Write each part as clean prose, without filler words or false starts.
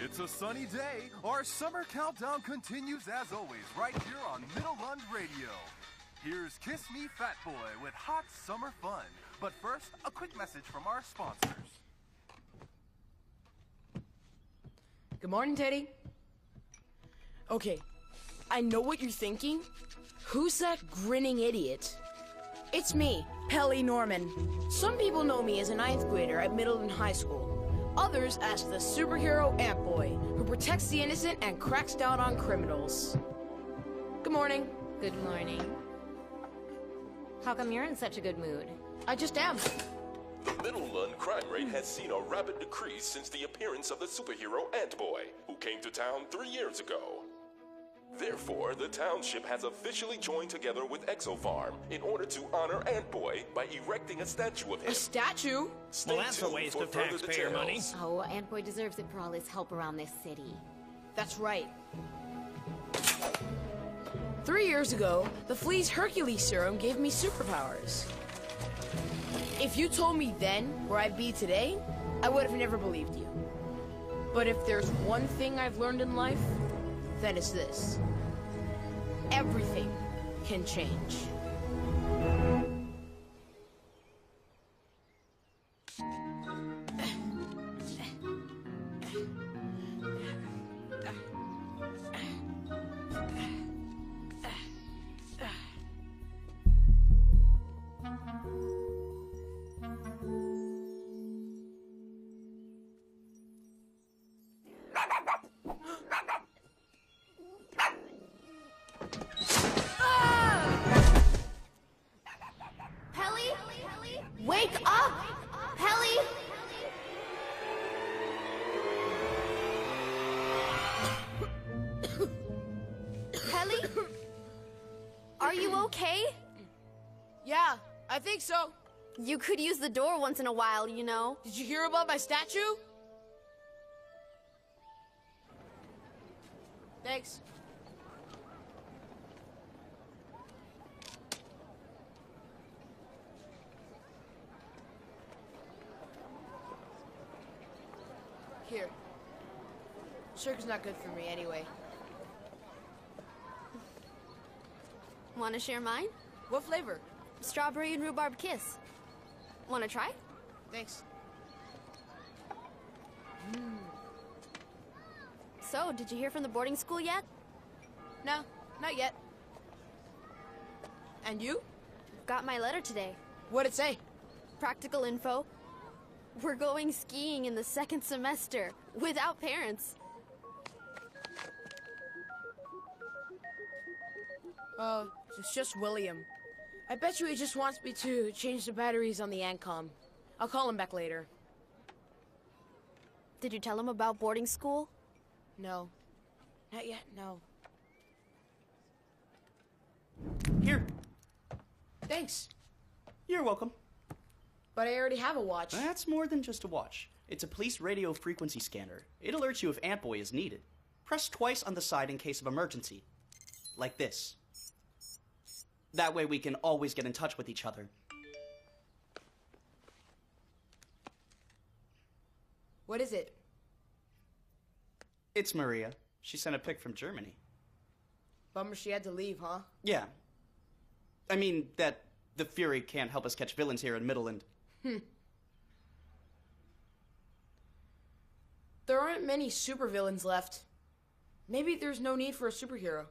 It's a sunny day. Our summer countdown continues as always right here on Middle Lund Radio. Here's Kiss Me Fat Boy with hot summer fun. But first, a quick message from our sponsors. Good morning, Teddy. Okay, I know what you're thinking. Who's that grinning idiot? It's me, Pelly Norman. Some people know me as a 9th grader at Middleton High School. Others as the superhero Ant Boy, who protects the innocent and cracks down on criminals. Good morning. Good morning. How come you're in such a good mood? I just am. The Middle Lund crime rate has seen a rapid decrease since the appearance of the superhero Ant Boy, who came to town 3 years ago. Therefore, the township has officially joined together with ExoFarm in order to honor Ant Boy by erecting a statue of him. A statue? Stay Well, that's a tuned waste for of further taxpayer money. details. Oh, Ant Boy deserves it for all his help around this city. That's right. 3 years ago, the Flea's Hercules serum gave me superpowers. If you told me then where I'd be today, I would have never believed you. But if there's one thing I've learned in life, then it's this. Everything can change. Wake up! Pelly! Pelly? Are you okay? Yeah, I think so. You could use the door once in a while, you know. Did you hear about my statue? Thanks. Here. Sugar's not good for me anyway. Want to share mine? What flavor? Strawberry and rhubarb kiss. Want to try? Thanks. So, did you hear from the boarding school yet? No, not yet. And you? Got my letter today. What'd it say? Practical info. We're going skiing in the 2nd semester, without parents. It's just William. I bet you he just wants me to change the batteries on the Ancom. I'll call him back later. Did you tell him about boarding school? No. Not yet, no. Here. Thanks. You're welcome. But I already have a watch. That's more than just a watch. It's a police radio frequency scanner. It alerts you if Ant Boy is needed. Press twice on the side in case of emergency. Like this. That way we can always get in touch with each other. What is it? It's Maria. She sent a pic from Germany. Bummer she had to leave, huh? Yeah. I mean, that the Fury can't help us catch villains here in Middleland. There aren't many supervillains left. Maybe there's no need for a superhero.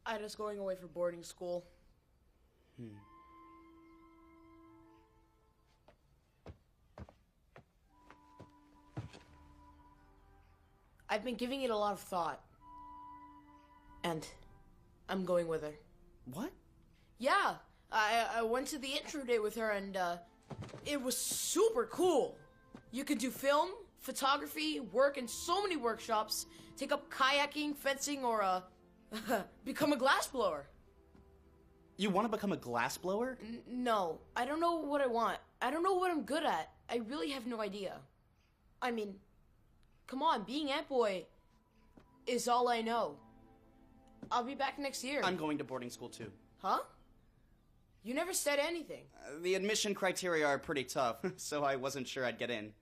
I'm just going away for boarding school. I've been giving it a lot of thought. And I'm going with her. What? Yeah, I went to the intro day with her and it was super cool. You could do film, photography, work in so many workshops, take up kayaking, fencing, or become a glassblower. You want to become a glassblower? No, I don't know what I want. I don't know what I'm good at. I really have no idea. I mean, come on, being Ant Boy is all I know. I'll be back next year. I'm going to boarding school too. Huh? You never said anything. The admission criteria are pretty tough, so I wasn't sure I'd get in.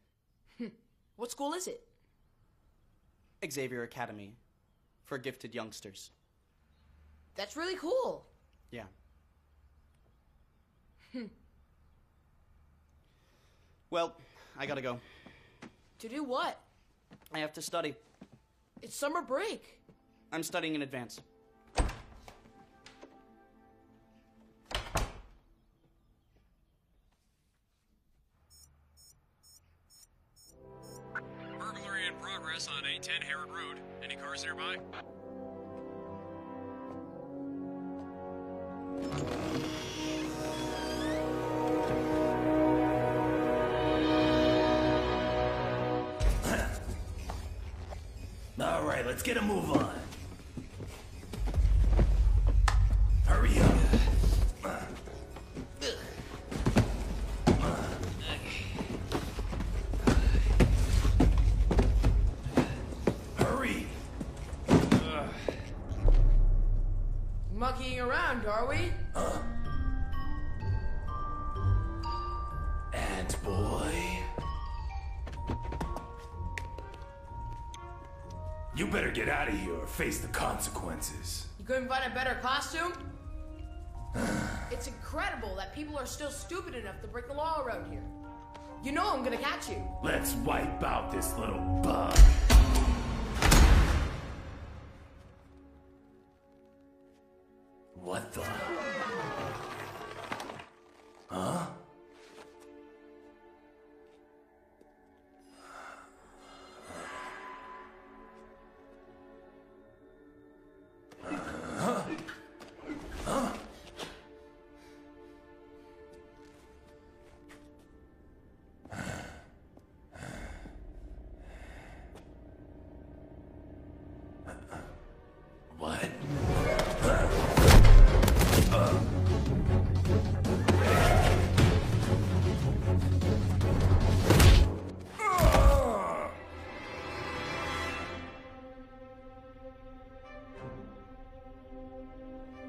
What school is it? Xavier Academy. For gifted youngsters. That's really cool. Yeah. Well, I gotta go. To do what? I have to study. It's summer break. I'm studying in advance. Burglary in progress on 810 Herod Road. Any cars nearby? All right, let's get a move on. Hurry up. Hurry. Monkeying around, are we? Ant boy. You better get out of here or face the consequences. You couldn't find a better costume? It's incredible that people are still stupid enough to break the law around here. You know I'm gonna catch you. Let's wipe out this little bug. What the? Huh? What?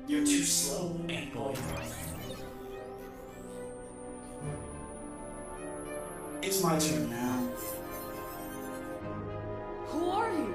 You're too slow, Ant Boy. It's my turn now. Who are you?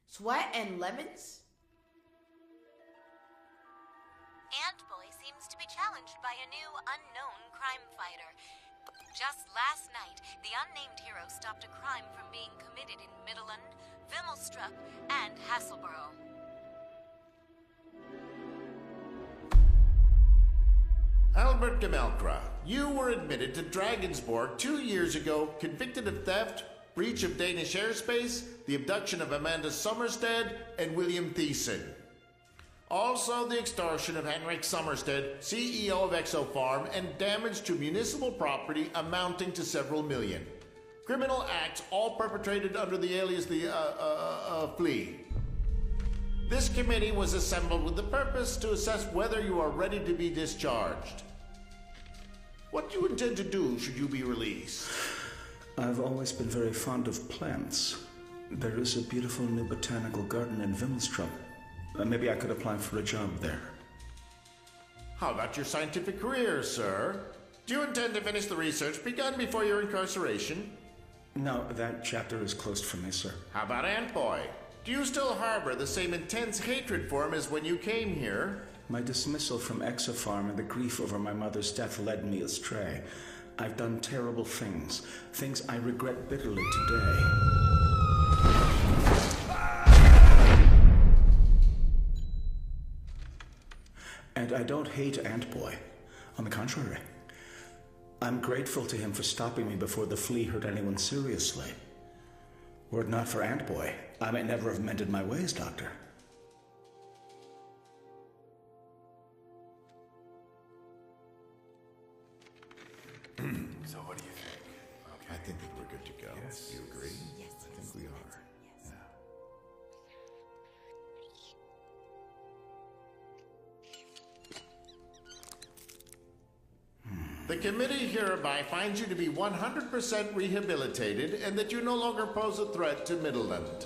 Sweat and lemons? Ant-Boy seems to be challenged by a new unknown crime fighter. Just last night, the unnamed hero stopped a crime from being committed in Midland, Vimmelstrup, and Hasselborough. Albert Gemelkra, you were admitted to Dragonsborg 2 years ago, convicted of theft, breach of Danish airspace, the abduction of Amanda Summerstead, and William Thiessen. Also the extortion of Henrik Summerstead, CEO of Exopharm, and damage to municipal property amounting to several million. Criminal acts all perpetrated under the alias Flea. This committee was assembled with the purpose to assess whether you are ready to be discharged. What do you intend to do should you be released? I've always been very fond of plants. There is a beautiful new botanical garden in Vimmelstrup. Maybe I could apply for a job there. How about your scientific career, sir? Do you intend to finish the research begun before your incarceration? No, that chapter is closed for me, sir. How about Ant-Boy? Do you still harbor the same intense hatred for him as when you came here? My dismissal from Exopharm and the grief over my mother's death led me astray. I've done terrible things, things I regret bitterly today. And I don't hate Ant-Boy. On the contrary. I'm grateful to him for stopping me before the flea hurt anyone seriously. Were it not for Ant-Boy, I might never have mended my ways, Doctor. So what do you think? Okay. I think that we're good to go. Yes. You agree? Yes. I think we are. Yes. The committee hereby finds you to be 100% rehabilitated and that you no longer pose a threat to Middleland.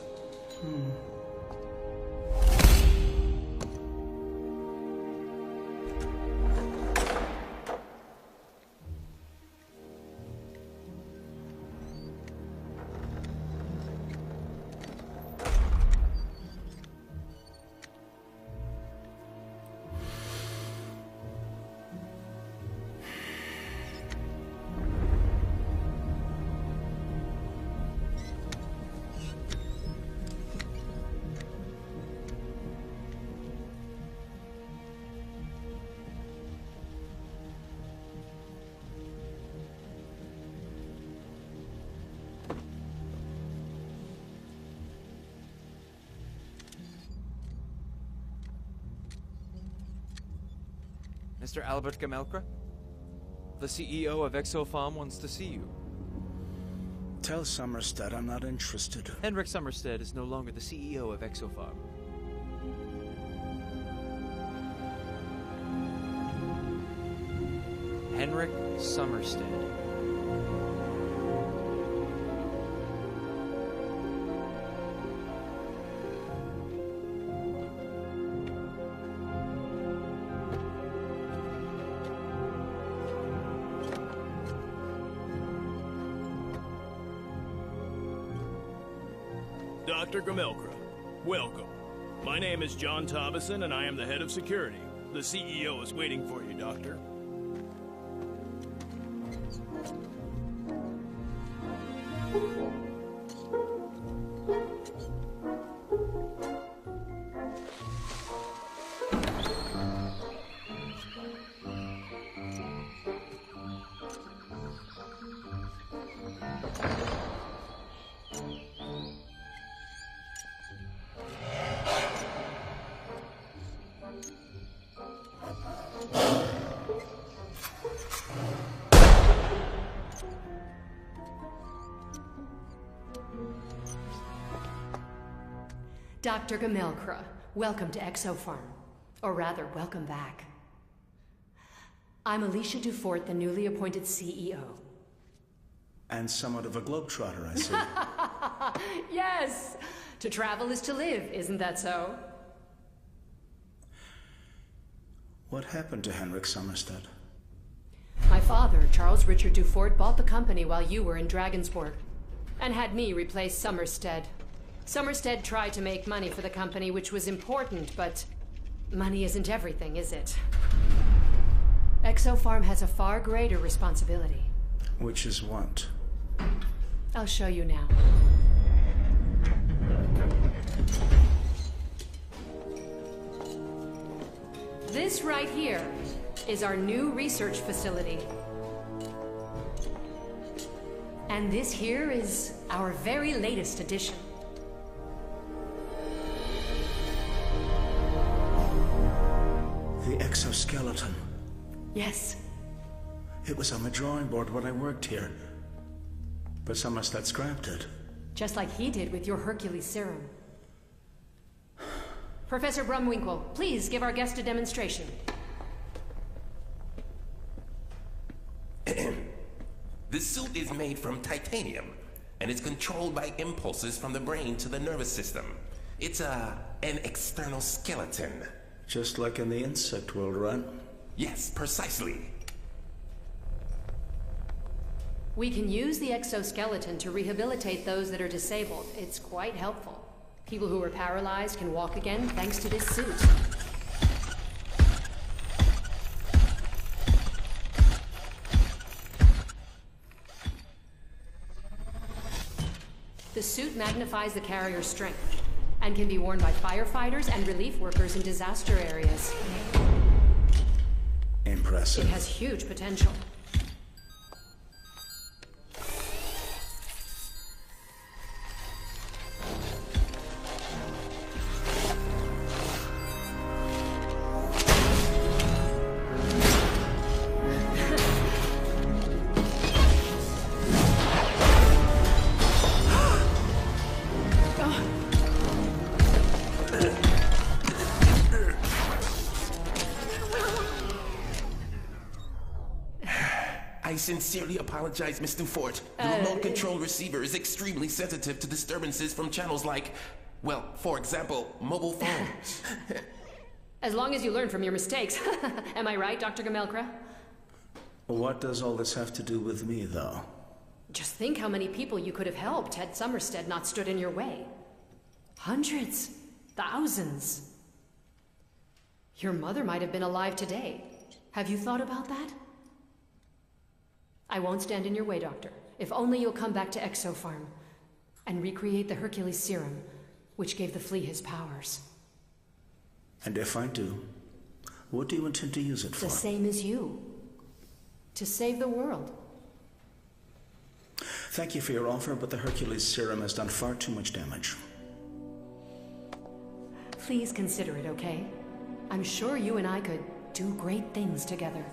Mr. Albert Gamelkra? The CEO of Exofarm wants to see you. Tell Somerstead I'm not interested. Henrik Somerstead is no longer the CEO of Exofarm. Henrik Somerstead. Dr. Gamelkra, welcome. My name is John Tobison, and I am the head of security. The CEO is waiting for you, Doctor. Dr. Gamelkra, welcome to Exofarm. Or rather, welcome back. I'm Alicia Dufort, the newly appointed CEO. And somewhat of a globetrotter, I see. Yes! To travel is to live, isn't that so? What happened to Henrik Somerstead? My father, Charles Richard Dufort, bought the company while you were in Dragonsborg, and had me replace Somerstead. Somerstead tried to make money for the company, which was important, but money isn't everything, is it? Exofarm has a far greater responsibility. Which is what? I'll show you now. This right here is our new research facility. And this here is our very latest addition. The exoskeleton. Yes. It was on the drawing board when I worked here. But Somerstead scrapped it. Just like he did with your Hercules serum. Professor Brumwinkle, please give our guest a demonstration. This suit is made from titanium, and it's controlled by impulses from the brain to the nervous system. It's an external skeleton. Just like in the insect world, right? Yes, precisely. We can use the exoskeleton to rehabilitate those that are disabled. It's quite helpful. People who are paralyzed can walk again thanks to this suit. The suit magnifies the carrier's strength and can be worn by firefighters and relief workers in disaster areas. Impressive. It has huge potential. I sincerely apologize, Mr. Fort. The remote control receiver is extremely sensitive to disturbances from channels like, well, for example, mobile phones. As long as you learn from your mistakes. Am I right, Dr. Gamelkra? What does all this have to do with me, though? Just think how many people you could have helped had Somerstead not stood in your way. Hundreds. Thousands. Your mother might have been alive today. Have you thought about that? I won't stand in your way, Doctor. If only you'll come back to Exofarm and recreate the Hercules serum, which gave the flea his powers. And if I do, what do you intend to use it for? The same as you. To save the world. Thank you for your offer, but the Hercules serum has done far too much damage. Please consider it, okay? I'm sure you and I could do great things together.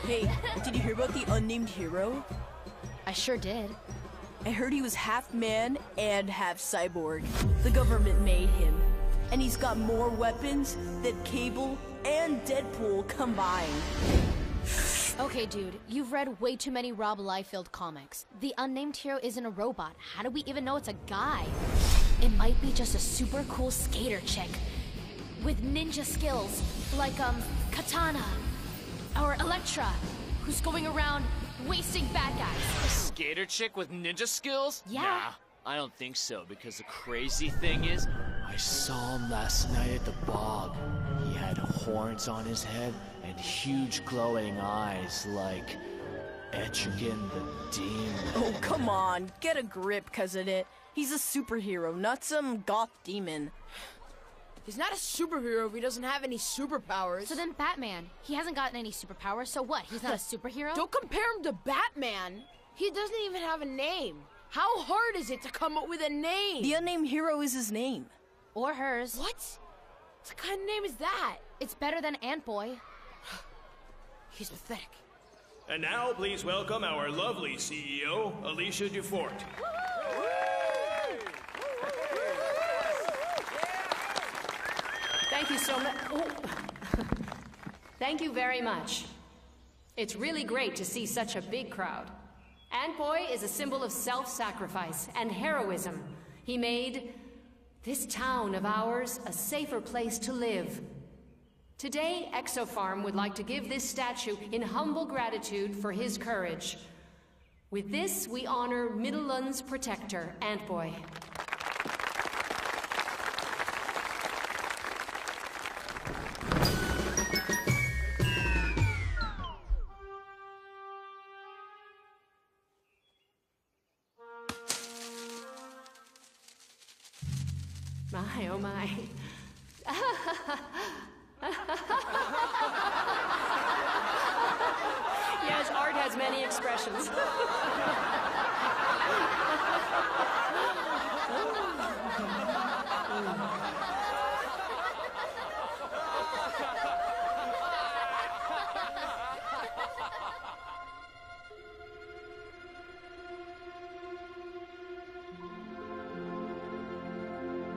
Hey, did you hear about the unnamed hero? I sure did. I heard he was half man and half cyborg. The government made him. And he's got more weapons than Cable and Deadpool combined. Okay, dude, you've read way too many Rob Liefeld comics. The unnamed hero isn't a robot. How do we even know it's a guy? It might be just a super cool skater chick with ninja skills, like, Katana or Elektra, who's going around wasting bad guys. A skater chick with ninja skills? Yeah. Nah, I don't think so, because the crazy thing is, I saw him last night at the bog. He had horns on his head and huge glowing eyes like Etrigan the Demon. Oh, come on. Get a grip, cousin it. He's a superhero, not some goth demon. He's not a superhero if he doesn't have any superpowers. So then Batman, he hasn't gotten any superpowers, so what? He's not a superhero? Don't compare him to Batman. He doesn't even have a name. How hard is it to come up with a name? The unnamed hero is his name. Or hers. What? What kind of name is that? It's better than Ant-Boy. He's pathetic. And now, please welcome our lovely CEO, Alicia Dufort. Thank you so much. Thank you very much. It's really great to see such a big crowd. Ant-Boy is a symbol of self-sacrifice and heroism. He made this town of ours a safer place to live. Today, Exofarm would like to give this statue in humble gratitude for his courage. With this, we honor Middelland's protector, Ant-Boy. My, oh my. Yes, art has many expressions.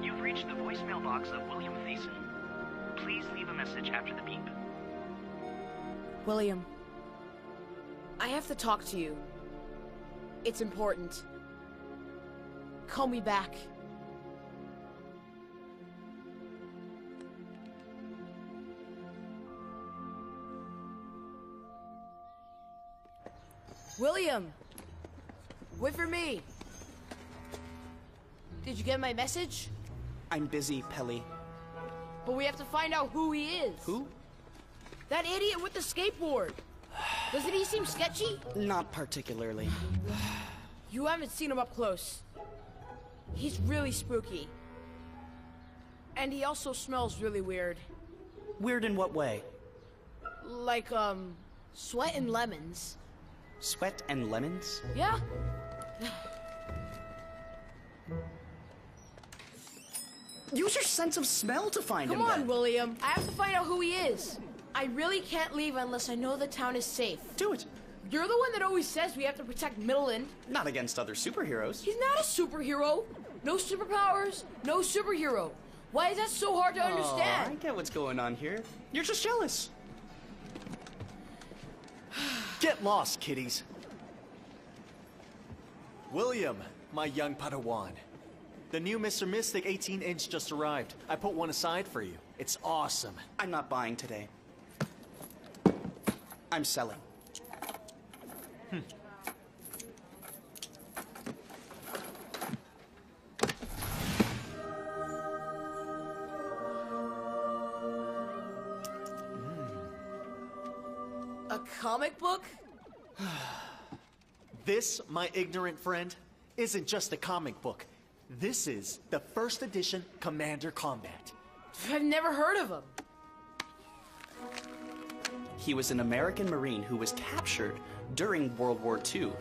You've reached the voicemail box of William Thiessen. Please leave a message after the beep. William, I have to talk to you. It's important. Call me back. William! Wait for me! Did you get my message? I'm busy, Pelly. But we have to find out who he is. Who? That idiot with the skateboard. Doesn't he seem sketchy? Not particularly. You haven't seen him up close. He's really spooky. And he also smells really weird. Weird in what way? Like, sweat and lemons. Sweat and lemons? Use your sense of smell to find him. Come on, then. William. I have to find out who he is. I really can't leave unless I know the town is safe. Do it. You're the one that always says we have to protect Midland. Not against other superheroes. He's not a superhero. No superpowers, no superhero. Why is that so hard to understand? I get what's going on here. You're just jealous. Get lost, kiddies. William, my young Padawan. The new Mr. Mystic 18-inch just arrived. I put one aside for you. It's awesome. I'm not buying today. I'm selling. A comic book? This, my ignorant friend, isn't just a comic book. This is the first edition Commander Combat. I've never heard of him. He was an American Marine who was captured during World War II.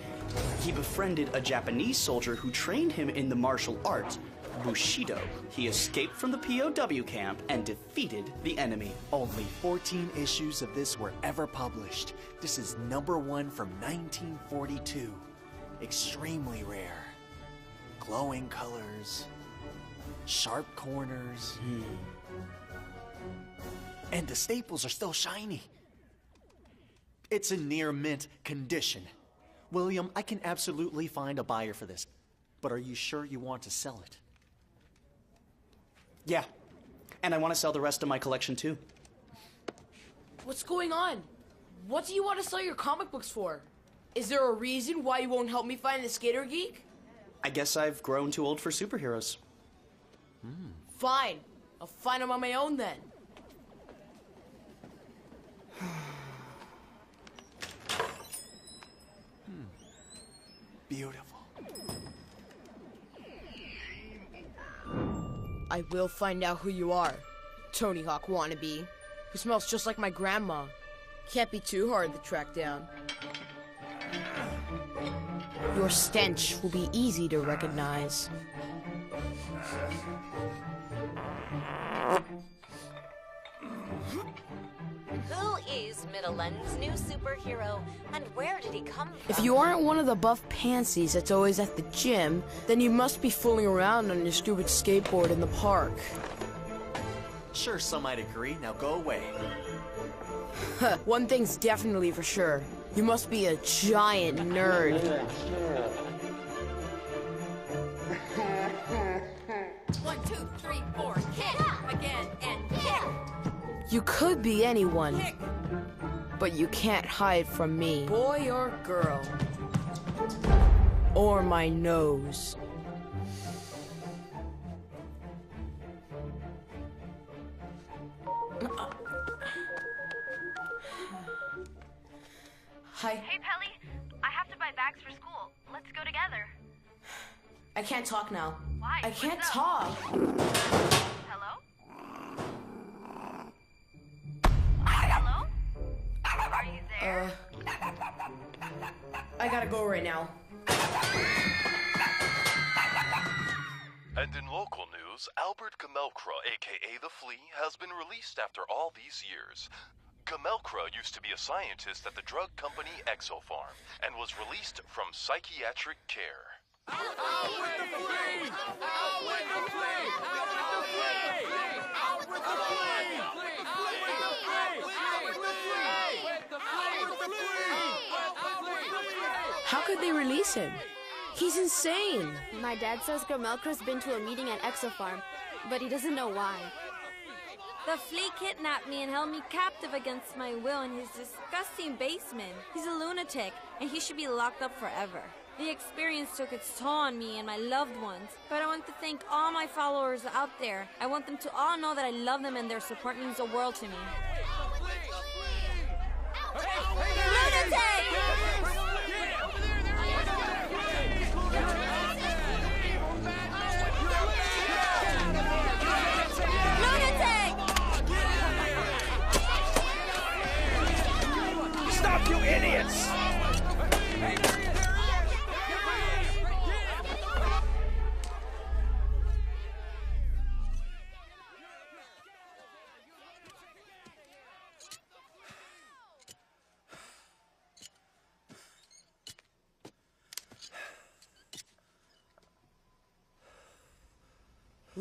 He befriended a Japanese soldier who trained him in the martial art, Bushido. He escaped from the POW camp and defeated the enemy. Only 14 issues of this were ever published. This is #1 from 1942. Extremely rare. Glowing colors, sharp corners, and the staples are still shiny. It's in near mint condition. William, I can absolutely find a buyer for this, but are you sure you want to sell it? Yeah, and I want to sell the rest of my collection too. What's going on? What do you want to sell your comic books for? Is there a reason why you won't help me find the Skater Geek? I guess I've grown too old for superheroes. Fine. I'll find them on my own then. Beautiful. I will find out who you are, Tony Hawk wannabe, who smells just like my grandma. Can't be too hard to track down. Your stench will be easy to recognize. Who is Midland's new superhero, and where did he come from? If you aren't one of the buff pansies that's always at the gym, then you must be fooling around on your stupid skateboard in the park. Sure, some might agree. Now go away. One thing's definitely for sure. You must be a giant nerd. 1, 2, 3, 4, kick again and kick. You could be anyone, but you can't hide from me. Boy or girl. Or my nose. Hi. Hey, Pelly. I have to buy bags for school. Let's go together. I can't talk now. Why? I can't What's up? talk. Hello? Hello? Are you there? I gotta go right now. And in local news, Albert Gamelkra, aka the Flea, has been released after all these years. Gamelkra used to be a scientist at the drug company Exopharm and was released from psychiatric care. Out with the flea! Out with the flea! Out with the flea! Out with the flea! Out with the flea! How could they release him? He's insane. My dad says Gamelkra's been to a meeting at Exopharm, but he doesn't know why. The flea kidnapped me and held me captive against my will in his disgusting basement. He's a lunatic, and he should be locked up forever. The experience took its toll on me and my loved ones, but I want to thank all my followers out there. I want them to all know that I love them and their support means the world to me. Lunatic! Stop, you idiots!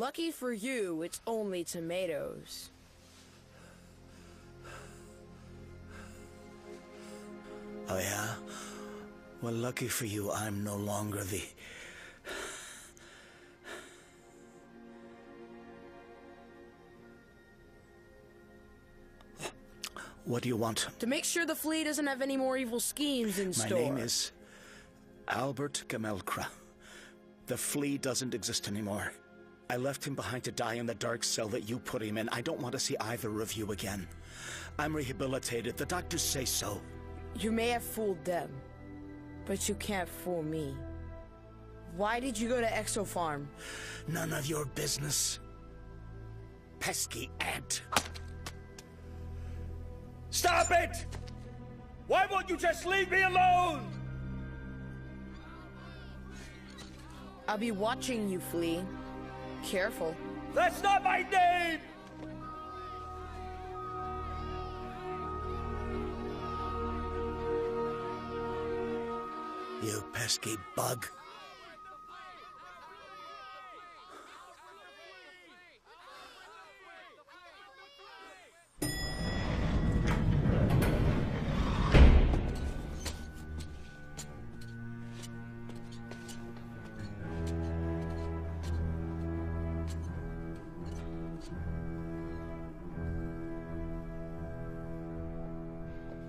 Lucky for you, it's only tomatoes. Oh, yeah? Well, lucky for you, I'm no longer the... What do you want? To make sure the flea doesn't have any more evil schemes in store. My name is Albert Gamelkra. The flea doesn't exist anymore. I left him behind to die in the dark cell that you put him in. I don't want to see either of you again. I'm rehabilitated. The doctors say so. You may have fooled them, but you can't fool me. Why did you go to Exo Farm? None of your business. Pesky ant. Stop it! Why won't you just leave me alone? I'll be watching you, Flea. Careful. That's not my name! You pesky bug.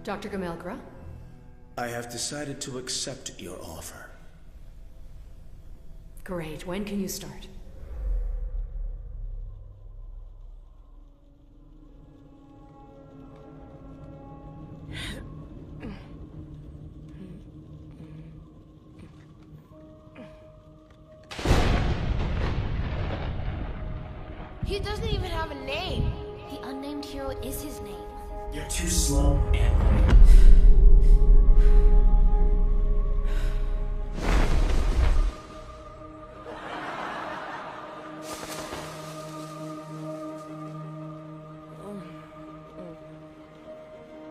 Dr. Gamelkra? I have decided to accept your offer. Great. When can you start? He doesn't even have a name. The unnamed hero is his name. You're too slow, Ant.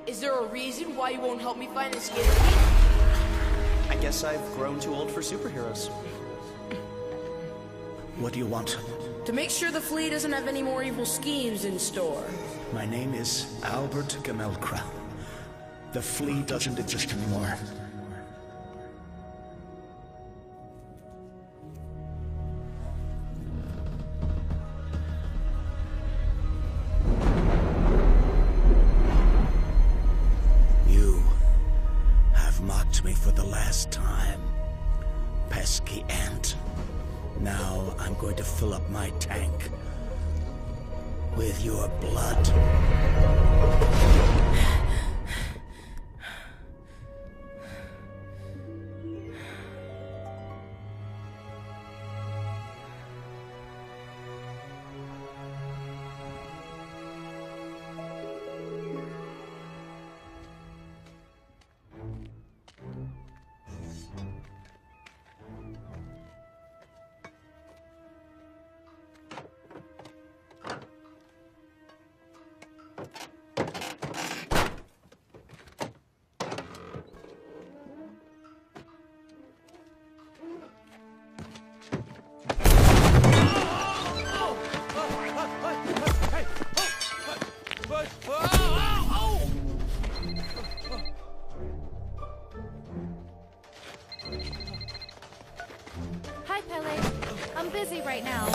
Is there a reason why you won't help me find the skater? I guess I've grown too old for superheroes. What do you want? To make sure the flea doesn't have any more evil schemes in store. My name is Albert Gamelkra. The flea doesn't exist anymore. You have mocked me for the last time, pesky ant. Now I'm going to fill up my tank with your blood. Hi, Pele. I'm busy right now.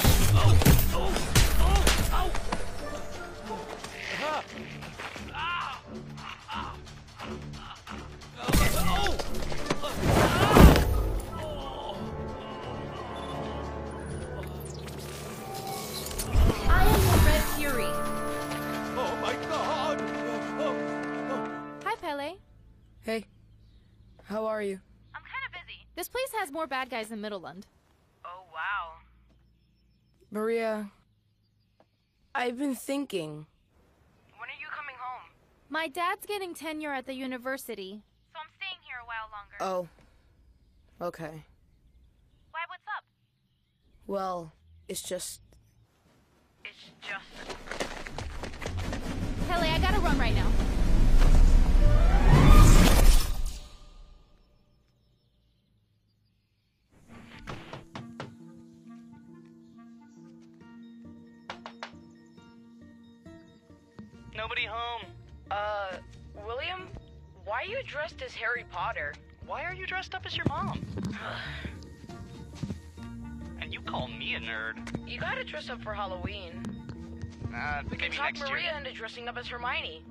I am the Red Fury. Oh my god! Hi, Pele. Hey, how are you? I'm kind of busy. This place has more bad guys than Middleland. Oh, wow. Maria, I've been thinking. When are you coming home? My dad's getting tenure at the university. So I'm staying here a while longer. Oh, okay. Why, what's up? Well, it's just... It's just... Pele, I gotta run right now. Nobody home. William? Why are you dressed as Harry Potter? Why are you dressed up as your mom? And you call me a nerd. You gotta dress up for Halloween. We can Maybe talk next Maria year. into dressing up as Hermione.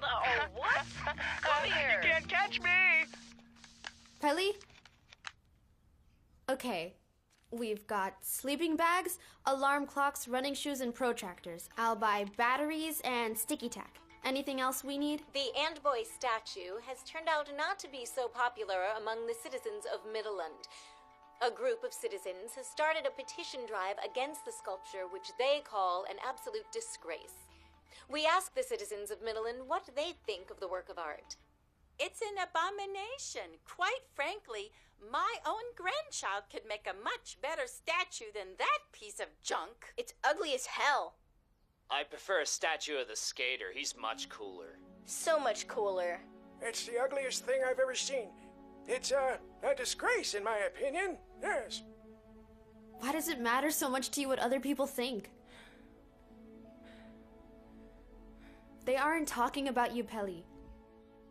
Oh, what? Come here. You can't catch me! Pelly? Okay. We've got sleeping bags, alarm clocks, running shoes, and protractors. I'll buy batteries and sticky tack. Anything else we need? The Antboy statue has turned out not to be so popular among the citizens of Middleland. A group of citizens has started a petition drive against the sculpture, which they call an absolute disgrace. We ask the citizens of Middleland what they think of the work of art. It's an abomination. Quite frankly, my own grandchild could make a much better statue than that piece of junk. It's ugly as hell. I prefer a statue of the skater. He's much cooler. So much cooler. It's the ugliest thing I've ever seen. It's a disgrace, in my opinion. Yes. Why does it matter so much to you what other people think? They aren't talking about you, Pelly.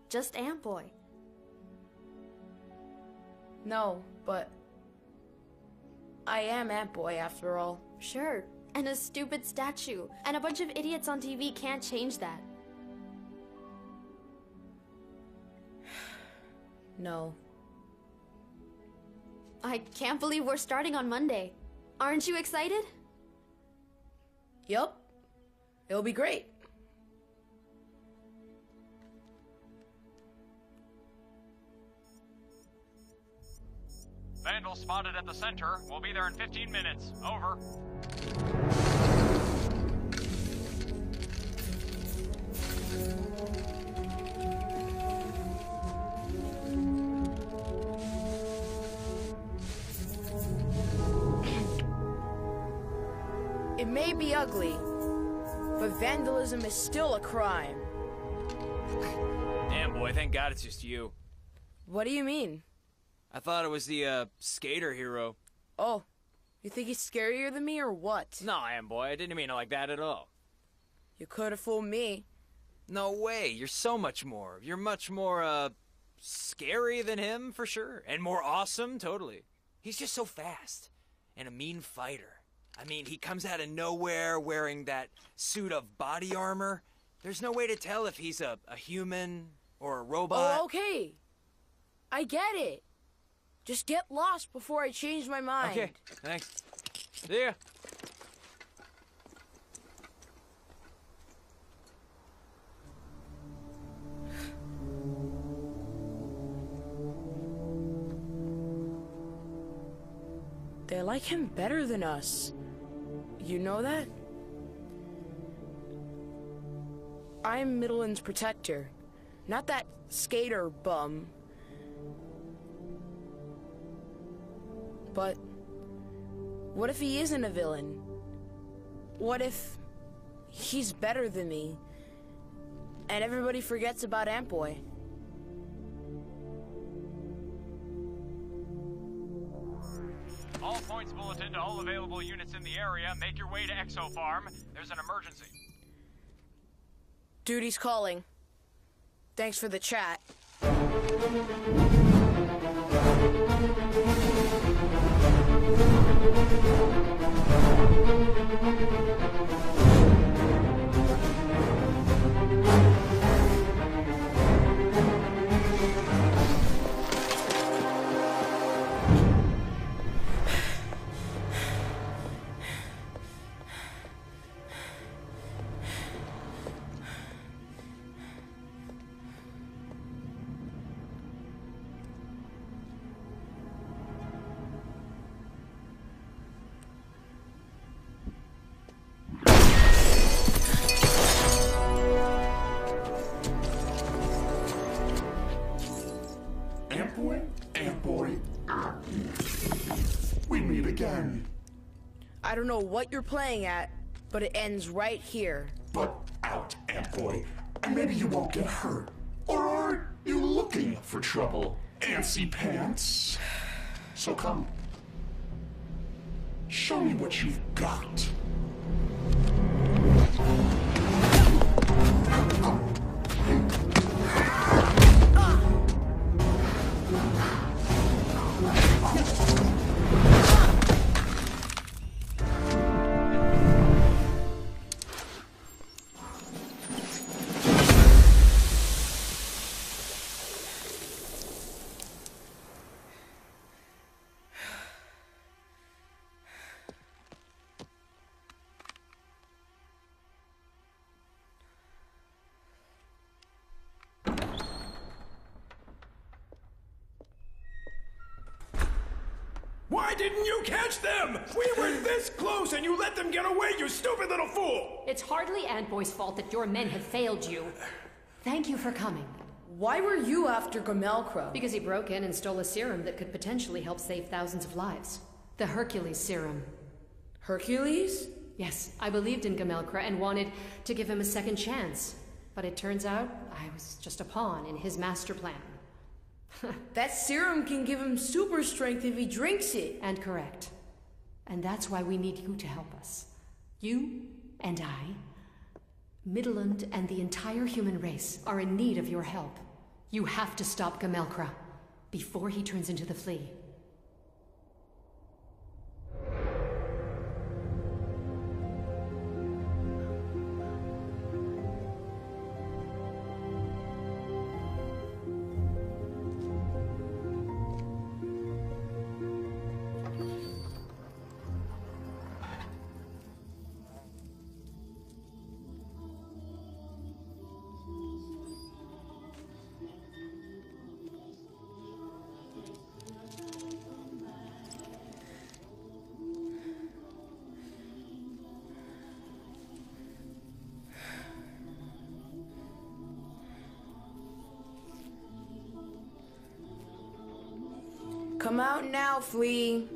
Just Antboy. No, but I am Antboy after all. Sure, and a stupid statue, and a bunch of idiots on TV can't change that. No. I can't believe we're starting on Monday. Aren't you excited? Yup. It'll be great. Vandal spotted at the center. We'll be there in 15 minutes. Over. It may be ugly, but vandalism is still a crime. Damn, boy, thank God it's just you. What do you mean? I thought it was the, skater hero. Oh, you think he's scarier than me or what? No, boy, I didn't mean it like that at all. You could have fooled me. No way, you're so much more. You're much more, scary than him, for sure. And more awesome, totally. He's just so fast. And a mean fighter. I mean, he comes out of nowhere wearing that suit of body armor. There's no way to tell if he's a human or a robot. Oh, okay. I get it. Just get lost before I change my mind. Okay, thanks. See ya. They like him better than us. You know that? I'm Middleland's protector, not that skater bum. But what if he isn't a villain? What if he's better than me and everybody forgets about Antboy? All points bulletin to all available units in the area. Make your way to Exo Farm. There's an emergency. Duty's calling. Thanks for the chat. We meet again. I don't know what you're playing at, but it ends right here. But out, Antboy, and maybe you won't get hurt. Or are you looking for trouble, Antsy Pants? So come. Show me what you've got. Why didn't you catch them? We were this close and you let them get away, you stupid little fool! It's hardly Antboy's fault that your men have failed you. Thank you for coming. Why were you after Gamelkra? Because he broke in and stole a serum that could potentially help save thousands of lives. The Hercules serum. Hercules? Yes, I believed in Gamelkra and wanted to give him a second chance. But it turns out I was just a pawn in his master plan. That serum can give him super strength if he drinks it. And correct. And that's why we need you to help us. You and I, Midland and the entire human race are in need of your help. You have to stop Gamelkra before he turns into the flea. Come out now, Flea.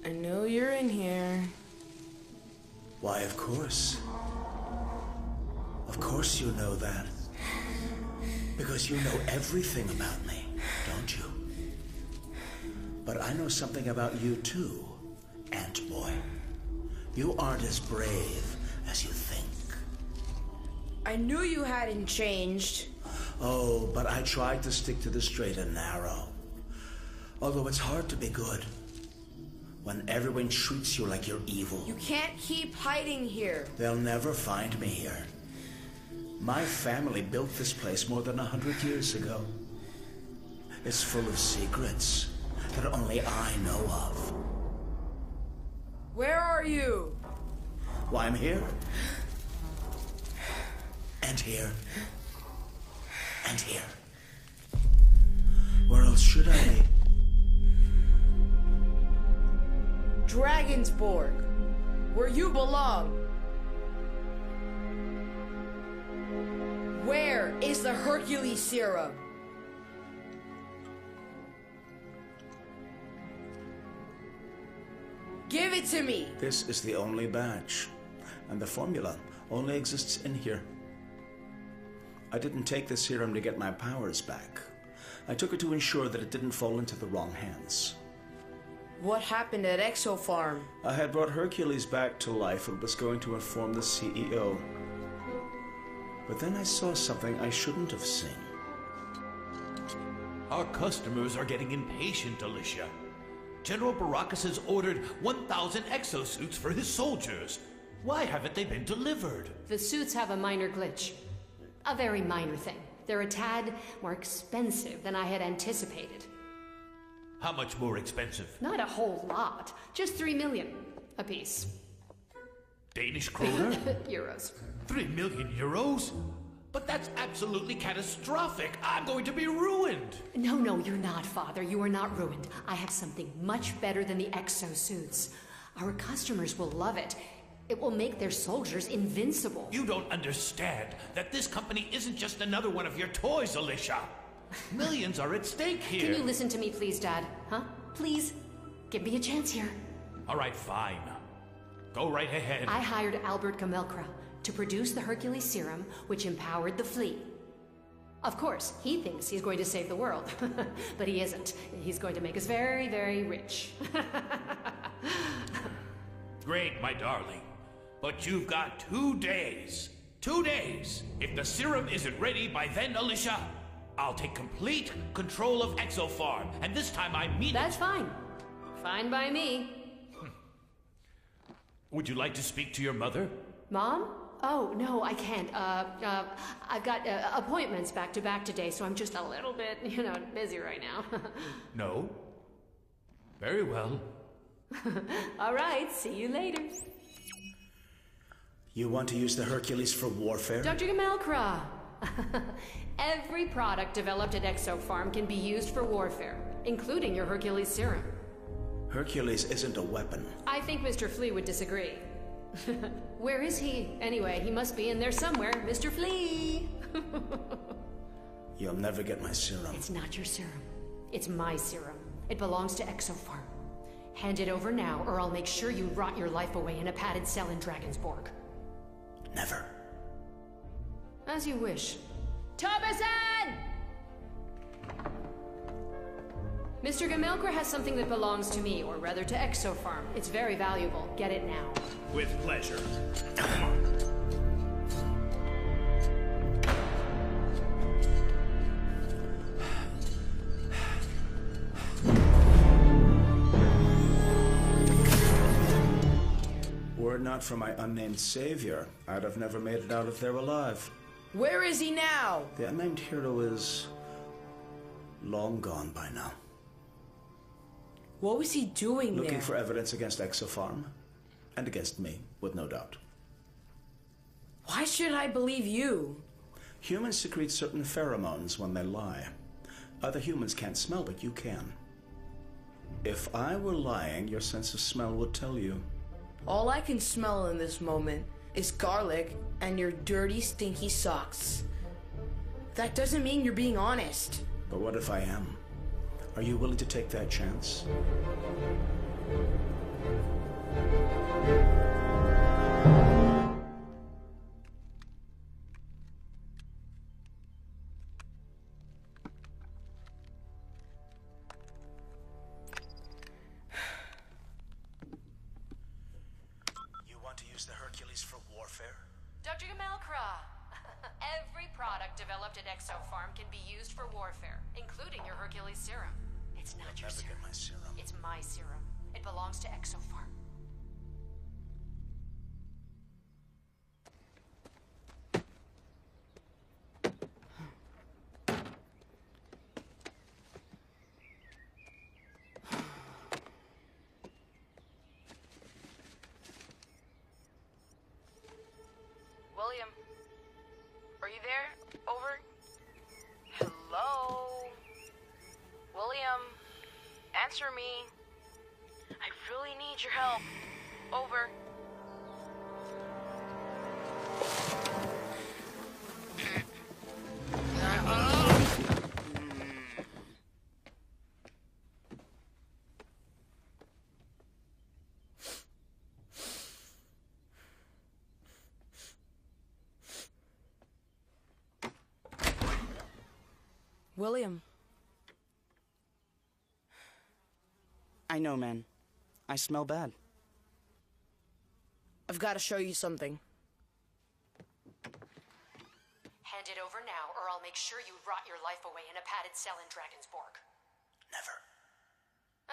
I know you're in here. Why, of course. Of course you know that. Because you know everything about me, don't you? But I know something about you too, Ant-Boy. You aren't as brave as you think. I knew you hadn't changed. Oh, but I tried to stick to the straight and narrow. Although it's hard to be good when everyone treats you like you're evil. You can't keep hiding here. They'll never find me here. My family built this place more than 100 years ago. It's full of secrets that only I know of. Where are you? Why, I'm here. And here. And here. Where else should I be? Dragonsborg, where you belong. Where is the Hercules serum? Give it to me! This is the only batch, and the formula only exists in here. I didn't take the serum to get my powers back. I took it to ensure that it didn't fall into the wrong hands. What happened at Exofarm? I had brought Hercules back to life and was going to inform the CEO. But then I saw something I shouldn't have seen. Our customers are getting impatient, Alicia. General Baracus has ordered 1,000 exosuits for his soldiers. Why haven't they been delivered? The suits have a minor glitch. A very minor thing. They're a tad more expensive than I had anticipated. How much more expensive? Not a whole lot. Just 3 million apiece. Danish kroner? Euros. 3 million euros? But that's absolutely catastrophic. I'm going to be ruined. No, you're not, Father. You are not ruined. I have something much better than the exosuits. Our customers will love it. It will make their soldiers invincible. You don't understand that this company isn't just another one of your toys, Alicia. Millions are at stake here. Can you listen to me, please, Dad? Huh? Please? Give me a chance here. All right, fine. Go right ahead. I hired Albert Gamelkra to produce the Hercules serum, which empowered the flea. Of course, he thinks he's going to save the world, but he isn't. He's going to make us very, very rich. Great, my darling. But you've got 2 days. 2 days. If the serum isn't ready by then, Alicia, I'll take complete control of Exofarm, and this time I mean That's fine. Fine by me. Would you like to speak to your mother? Mom? Oh, no, I can't. I've got appointments back to back today, so I'm just a little bit, busy right now. No? Very well. All right, see you later. You want to use the Hercules for warfare? Dr. Gamelkra! Every product developed at Exofarm can be used for warfare, including your Hercules serum. Hercules isn't a weapon. I think Mr. Flea would disagree. Where is he? Anyway, he must be in there somewhere. Mr. Flea! You'll never get my serum. It's not your serum. It's my serum. It belongs to Exofarm. Hand it over now, or I'll make sure you rot your life away in a padded cell in Dragonsborg. Never. As you wish. Thomason! Mr. Gamelkra has something that belongs to me, or rather to Exofarm. It's very valuable. Get it now. With pleasure. Were it not for my unnamed savior, I'd have never made it out of there alive. Where is he now? The unnamed hero is long gone by now. What was he doing Looking there? for evidence against Exofarm. And against me, with no doubt. Why should I believe you? Humans secrete certain pheromones when they lie. Other humans can't smell, but you can. If I were lying, your sense of smell would tell you. All I can smell in this moment is garlic and your dirty, stinky socks. That doesn't mean you're being honest. But what if I am? Are you willing to take that chance? You want to use the Hercules for warfare? Dr. Gamelkra! Every product developed at Exofarm can be used for warfare, including your Hercules serum. It's not your serum. My serum. It's my serum. It belongs to Exofarm. William, are you there? Over? Hello? William, answer me. I really need your help. Over. William. I know, man. I smell bad. I've got to show you something. Hand it over now, or I'll make sure you rot your life away in a padded cell in Dragonsborg. Never.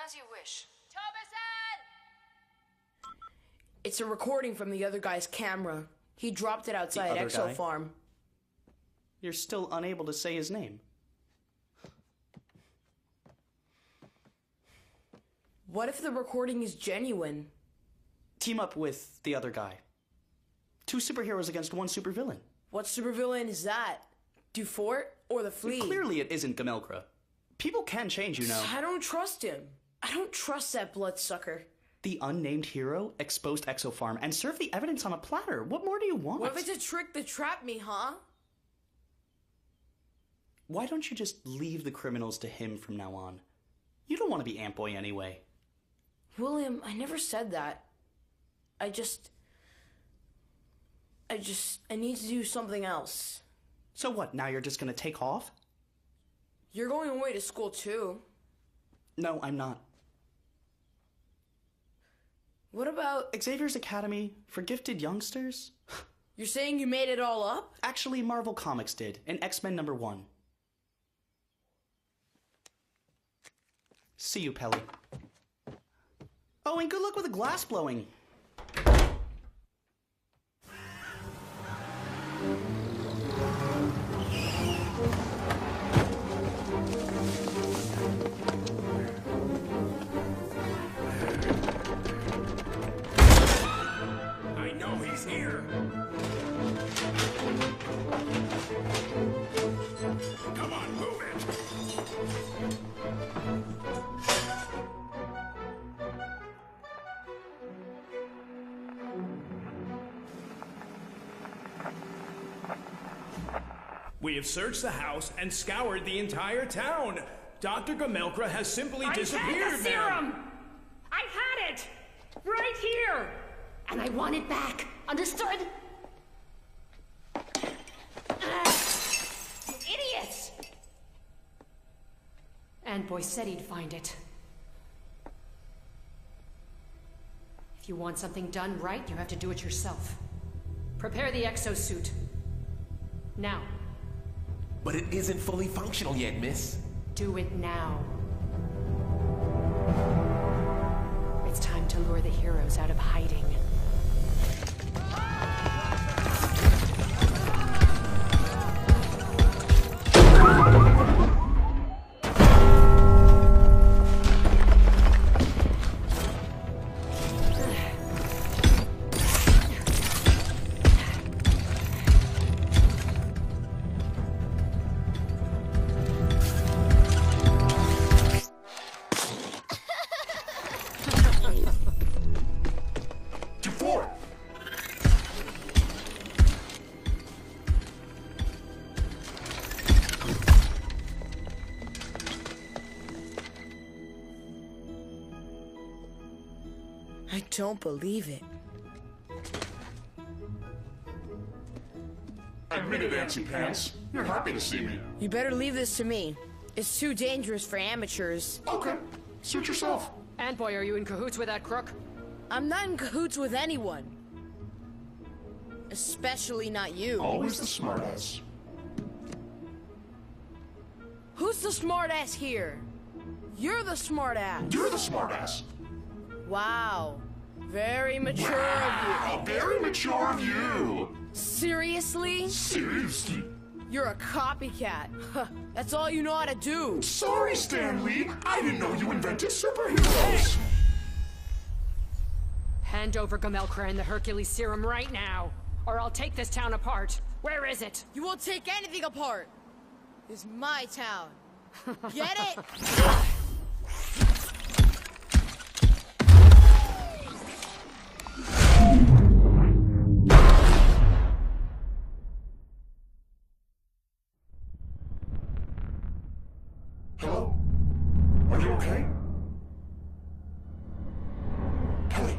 As you wish. It's a recording from the other guy's camera. He dropped it outside other guy? Exofarm. You're still unable to say his name. What if the recording is genuine? Team up with the other guy. 2 superheroes against 1 supervillain. What supervillain is that? Dufort or the Flea? Clearly it isn't Gamelkra. People can change, you know. I don't trust him. I don't trust that bloodsucker. The unnamed hero exposed Exofarm and served the evidence on a platter. What more do you want? What if it's a trick to trap me, huh? Why don't you just leave the criminals to him from now on? You don't want to be Ant-Boy anyway. William, I never said that. I need to do something else. So what, now you're just gonna take off? You're going away to school too. No, I'm not. What about Xavier's Academy for Gifted Youngsters? You're saying you made it all up? Actually, Marvel Comics did, in X-Men #1. See you, Pelly. Oh, and good luck with the glass blowing. I know he's here. Come on, move it. We have searched the house and scoured the entire town. Dr. Gamelkra has simply disappeared, I had the serum! I had it! Right here! And I want it back. Understood? Idiots! Antboy said he'd find it. If you want something done right, you have to do it yourself. Prepare the exosuit. Now. But it isn't fully functional yet, miss. Do it now. It's time to lure the heroes out of hiding. I don't believe it. Admit it, Antsy Pants. You're happy to see me. You better leave this to me. It's too dangerous for amateurs. Okay. Suit yourself. Antboy, are you in cahoots with that crook? I'm not in cahoots with anyone. Especially not you. Always the smartass. Who's the smartass here? You're the smartass. You're the smartass. Wow. Very mature of you. Very mature of you. Seriously? Seriously. You're a copycat. That's all you know how to do. Sorry, Stan Lee. I didn't know you invented superheroes. Hand over Gamelkra and the Hercules serum right now, or I'll take this town apart. Where is it? You won't take anything apart. It's my town. Get it? Hello? Are you okay? Kelly.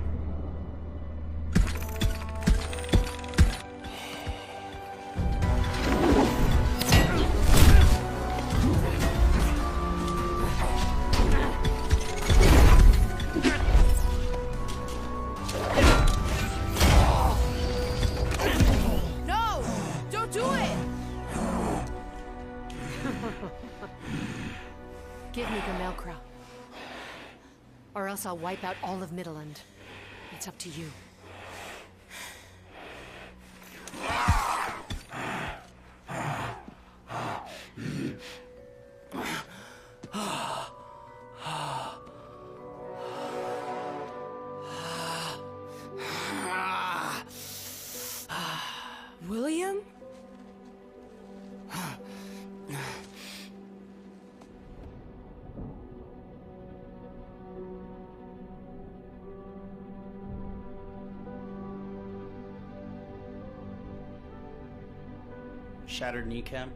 No! Don't do it! Give me Gamelkra. Or else I'll wipe out all of Midland. It's up to you. William? Shattered kneecap.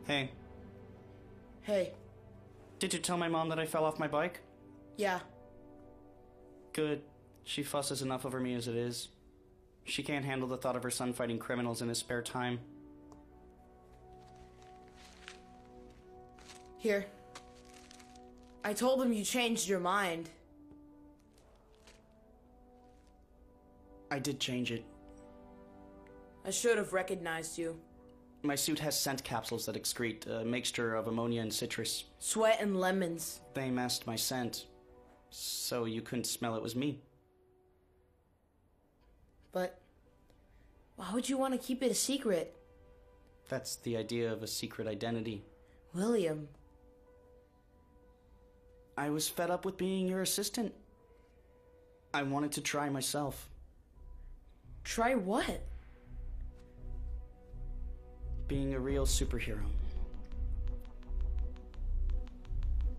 Hey. Hey. Did you tell my mom that I fell off my bike? Yeah. Good. She fusses enough over me as it is. She can't handle the thought of her son fighting criminals in his spare time. Here. I told him you changed your mind. I did change it. I should have recognized you. My suit has scent capsules that excrete a mixture of ammonia and citrus. Sweat and lemons. They masked my scent, so you couldn't smell it was me. But why would you want to keep it a secret? That's the idea of a secret identity. William. I was fed up with being your assistant. I wanted to try myself. Try what? Being a real superhero.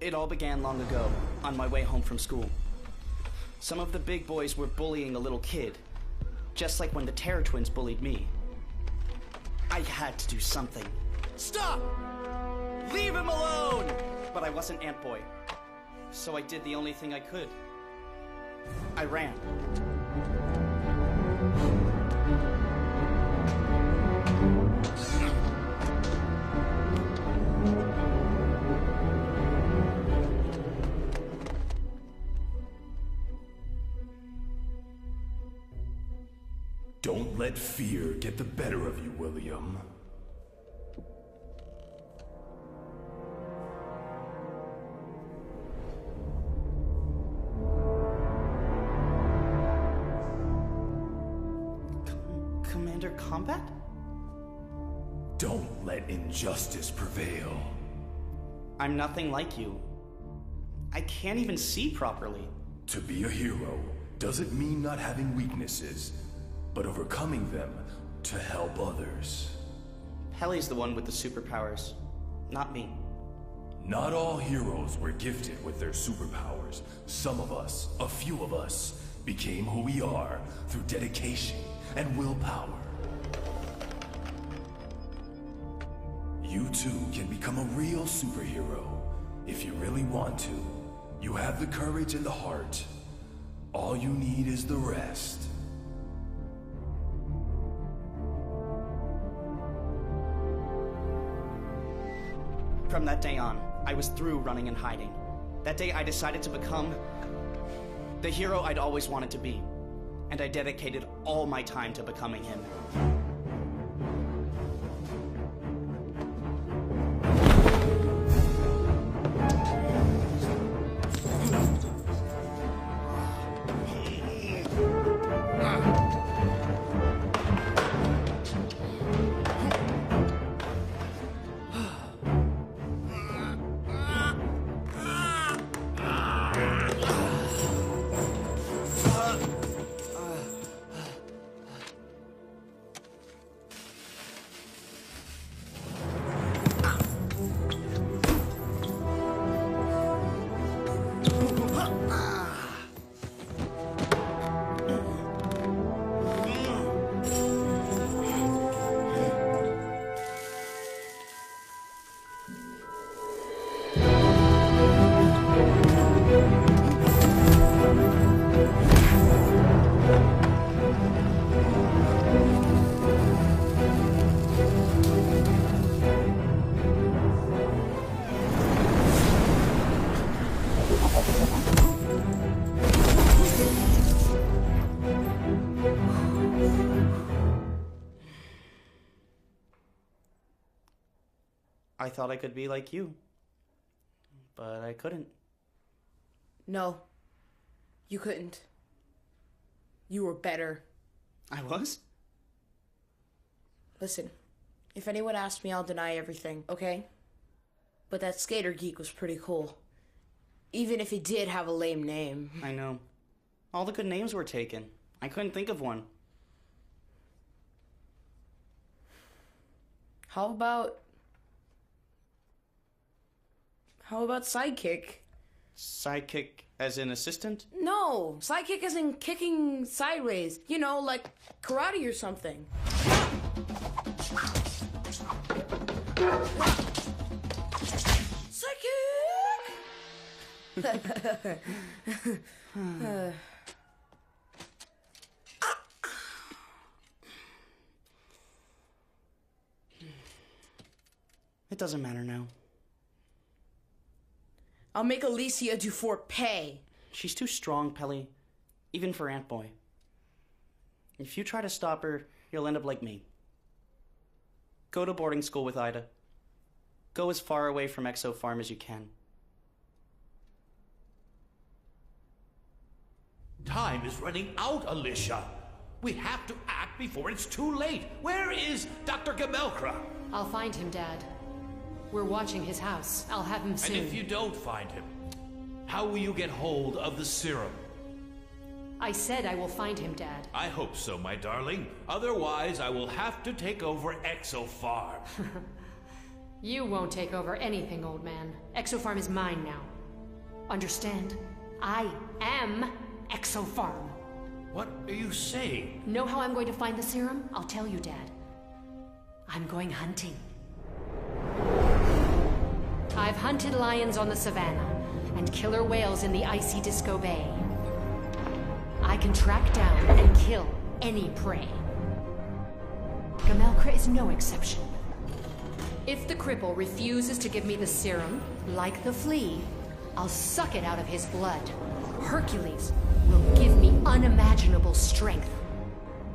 It all began long ago, on my way home from school. Some of the big boys were bullying a little kid, just like when the Terror Twins bullied me. I had to do something. Stop! Leave him alone! But I wasn't Ant-Boy, so I did the only thing I could. I ran. Don't let fear get the better of you, William. Commander Combat? Don't let injustice prevail. I'm nothing like you. I can't even see properly. To be a hero doesn't mean not having weaknesses, but overcoming them to help others. Pelly's the one with the superpowers, not me. Not all heroes were gifted with their superpowers. Some of us, a few of us, became who we are through dedication and willpower. You too can become a real superhero if you really want to. You have the courage and the heart. All you need is the rest. From that day on, I was through running and hiding. That day I decided to become the hero I'd always wanted to be. And I dedicated all my time to becoming him. I thought I could be like you, but I couldn't. No, you couldn't. You were better. I was? Listen, if anyone asks me, I'll deny everything, okay? But that skater geek was pretty cool. Even if he did have a lame name. I know. All the good names were taken. I couldn't think of one. How about sidekick? Sidekick as in assistant? No, sidekick as in kicking sideways. You know, like karate or something. Sidekick! It doesn't matter now. I'll make Alicia Dufour pay. She's too strong, Pelly. Even for Ant Boy. If you try to stop her, you'll end up like me. Go to boarding school with Ida. Go as far away from Exo Farm as you can. Time is running out, Alicia. We have to act before it's too late. Where is Dr. Gamelkra? I'll find him, Dad. We're watching his house. I'll have him soon. And if you don't find him, how will you get hold of the serum? I said I will find him, Dad. I hope so, my darling. Otherwise, I will have to take over Exo Farm. You won't take over anything, old man. Exo Farm is mine now. Understand? I am Exo Farm. What are you saying? Know how I'm going to find the serum? I'll tell you, Dad. I'm going hunting. I've hunted lions on the savannah and killer whales in the icy Disco Bay. I can track down and kill any prey. Gamelkra is no exception. If the cripple refuses to give me the serum, like the flea, I'll suck it out of his blood. Hercules will give me unimaginable strength.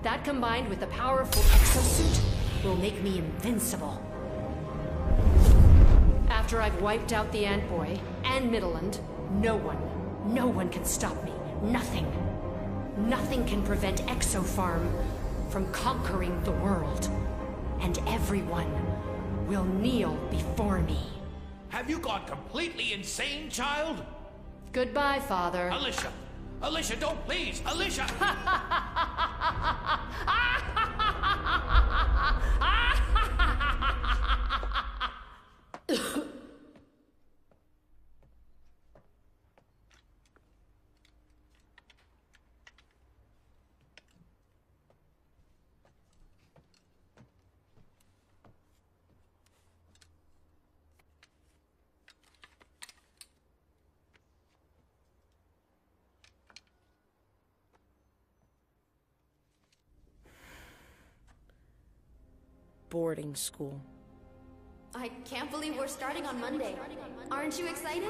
That combined with the powerful exosuit will make me invincible. After I've wiped out the Ant Boy and Midland, no one can stop me. Nothing. Nothing can prevent Exo Farm from conquering the world. And everyone will kneel before me. Have you gone completely insane, child? Goodbye, Father. Alicia! Alicia, don't please! Alicia! Boarding school. I can't believe we're starting on Monday. Aren't you excited?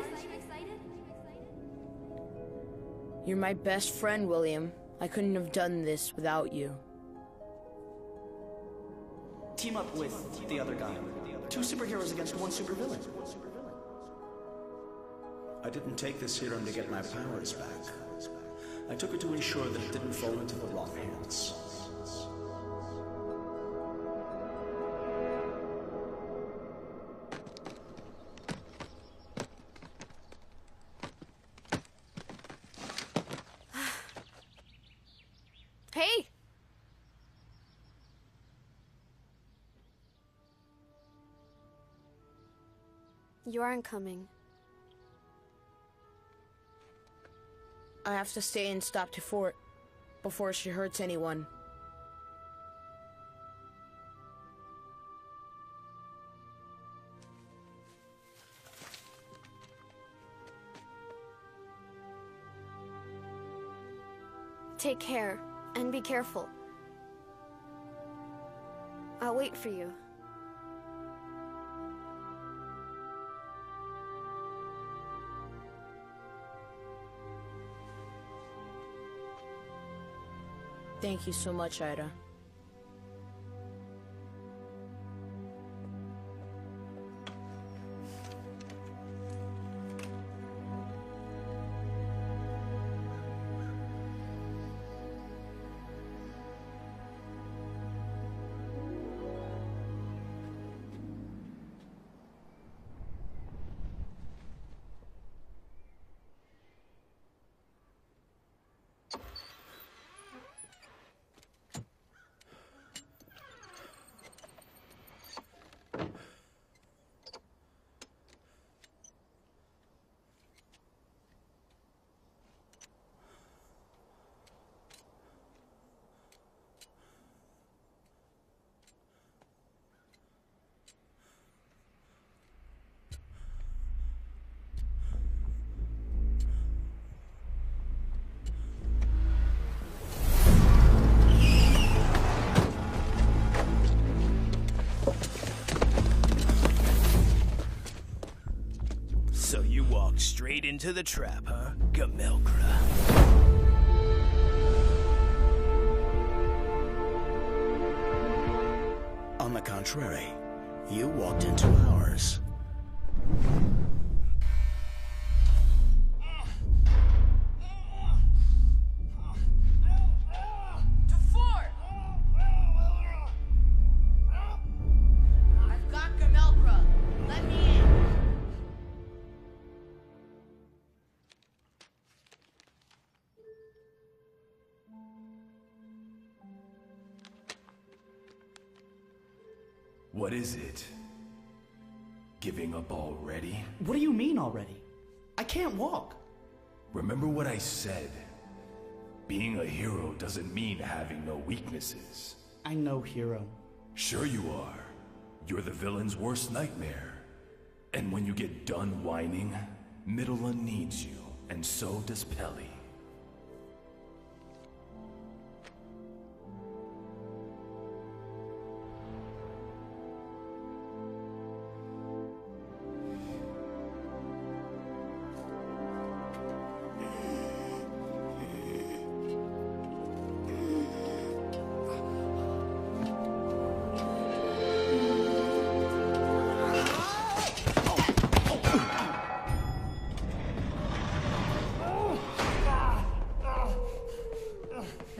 You're my best friend, William. I couldn't have done this without you. Team up with the other guy. 2 superheroes against 1 supervillain. I didn't take the serum to get my powers back. I took it to ensure that it didn't fall into the wrong hands. Hey! You aren't coming. I have to stay and stop Dufour before she hurts anyone. Take care, and be careful. I'll wait for you. Thank you so much, Ida. into the trap, huh, Gamelkra? On the contrary, you walked into ours. I've got Gamelkra. Let me in. What is it? Giving up already? What do you mean already? I can't walk. Remember what I said. Being a hero doesn't mean having no weaknesses. I'm no hero. Sure you are. You're the villain's worst nightmare. And when you get done whining, Midland needs you, and so does Pelly.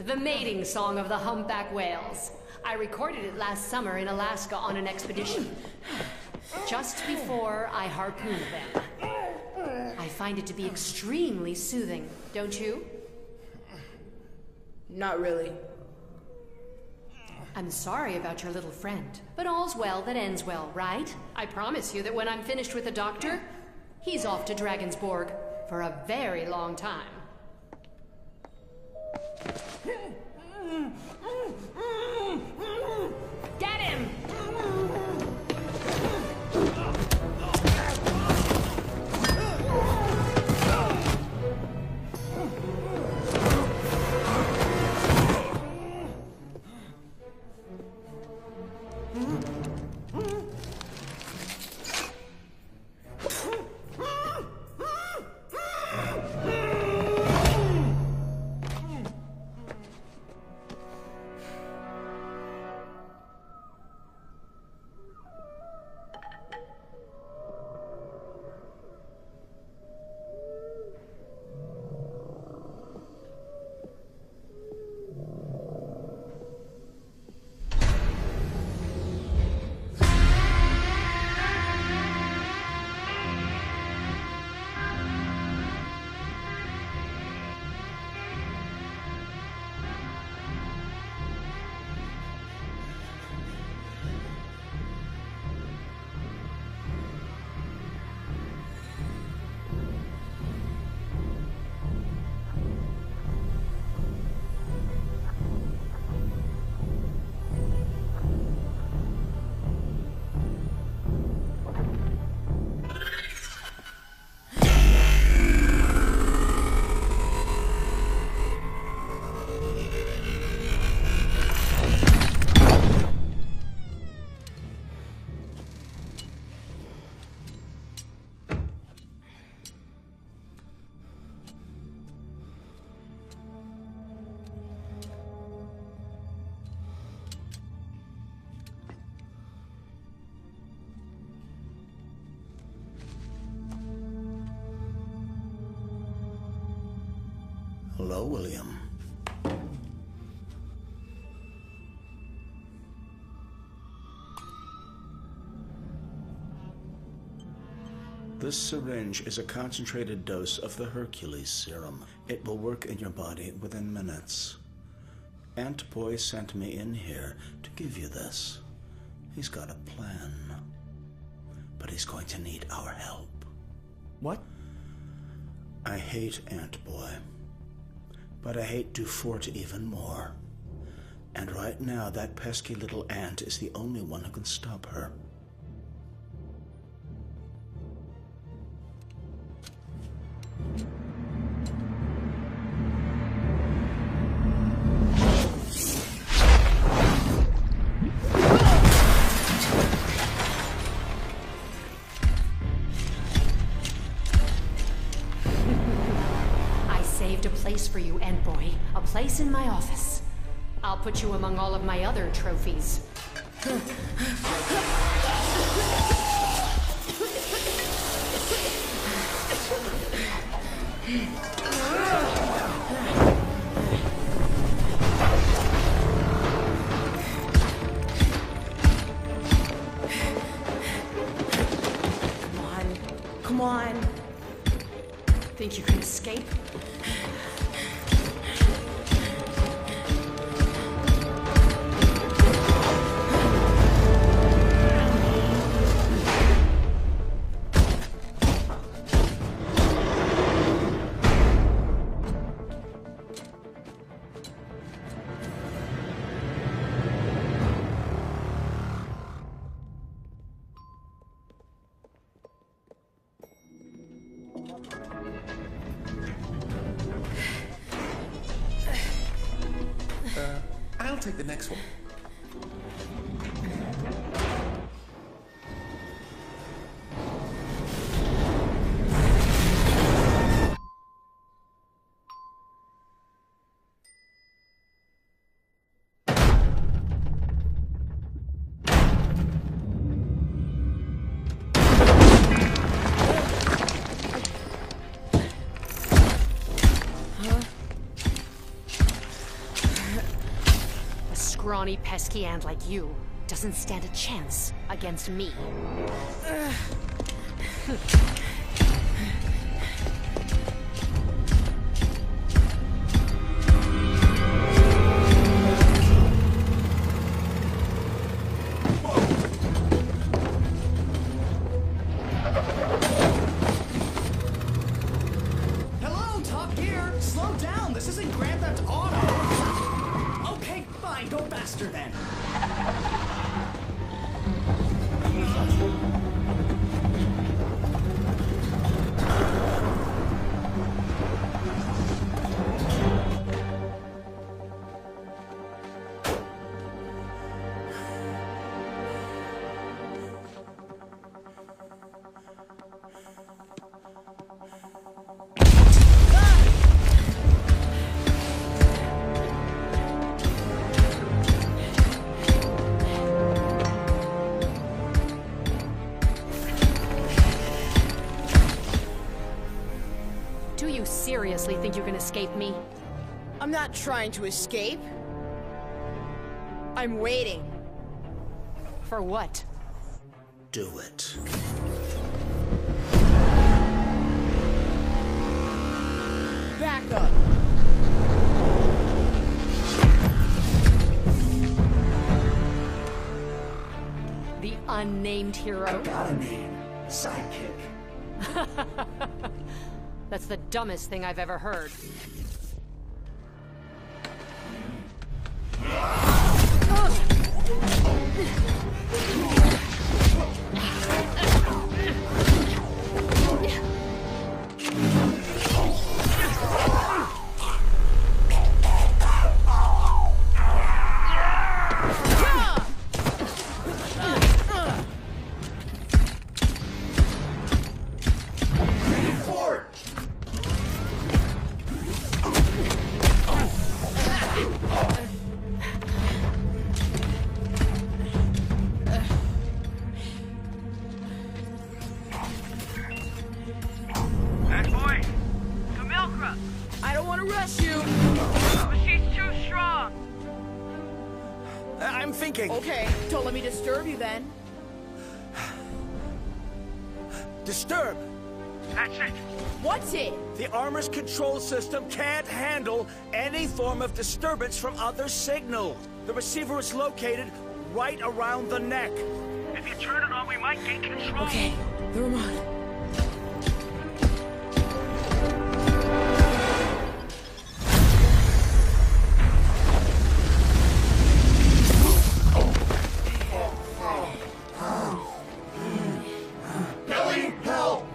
The mating song of the humpback whales. I recorded it last summer in Alaska on an expedition. Just before I harpooned them. I find it to be extremely soothing, don't you? Not really. I'm sorry about your little friend, but all's well that ends well, right? I promise you that when I'm finished with the doctor, he's off to Dragonsborg for a very long time. Get him! Hello, William. This syringe is a concentrated dose of the Hercules serum. It will work in your body within minutes. Ant Boy sent me in here to give you this. He's got a plan. But he's going to need our help. What? I hate Ant Boy. But I hate Dufort even more. And right now, that pesky little ant is the only one who can stop her. A place in my office. I'll put you among all of my other trophies. Come on. Think you can escape? I'll take the next one. Scrawny, pesky ant like you doesn't stand a chance against me. Hello, Top Gear! Slow down, this isn't Grand Theft Auto! Okay, fine, go faster then. Do you seriously think you can escape me? I'm not trying to escape. I'm waiting. For what? Do it. Back up. The unnamed hero? Got a name. Sidekick. That's the dumbest thing I've ever heard. I don't want to rush you. But she's too strong. I'm thinking. Okay, don't let me disturb you then. Disturb. That's it. What's it? The armor's control system can't handle any form of disturbance from other signal. The receiver is located right around the neck. If you turn it on, we might gain control. Okay, the remote. Billy, help!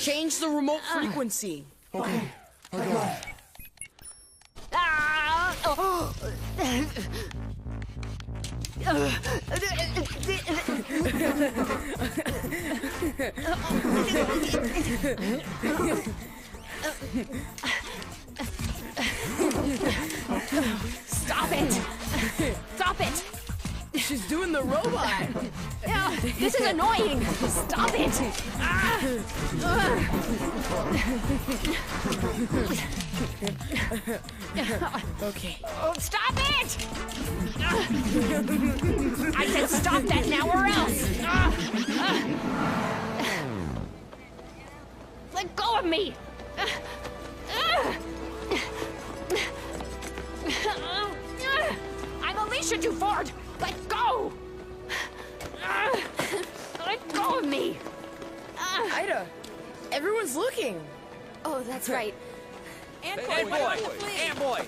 Change the remote frequency. Okay, I got it. Stop it! Stop it! She's doing the robot. This is annoying. Stop it! Okay. Oh, stop it! I said stop that now or else! Let go of me! I'm Alicia Duford! Let go! Let go of me! Ida, everyone's looking. Oh, that's right. Ant boy!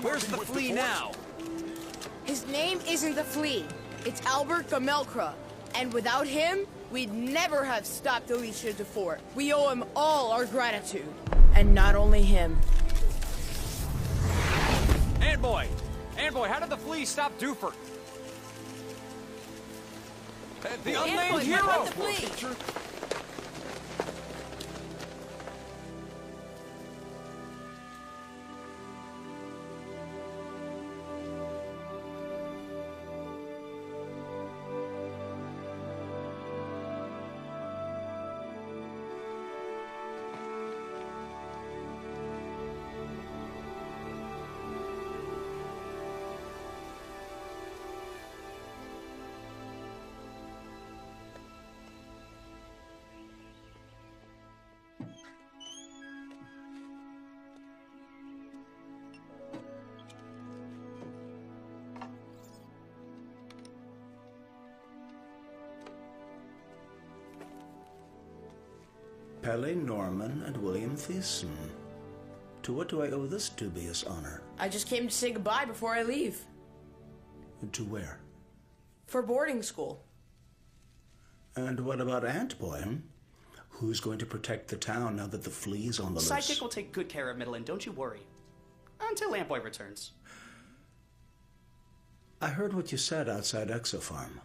Where's the flea now? His name isn't the Flea. It's Albert Gamelkra. And without him, we'd never have stopped Alicia Dufort. We owe him all our gratitude. And not only him. Ant boy, how did the flea stop Dufort? The unnamed hero! Pele Norman and William Thiessen. To what do I owe this dubious honor? I just came to say goodbye before I leave. To where? For boarding school. And what about Ant Boy? Who's going to protect the town now that the flea's on the loose? Sidekick will take good care of Midland, don't you worry. Until Ant Boy returns. I heard what you said outside Exofarm.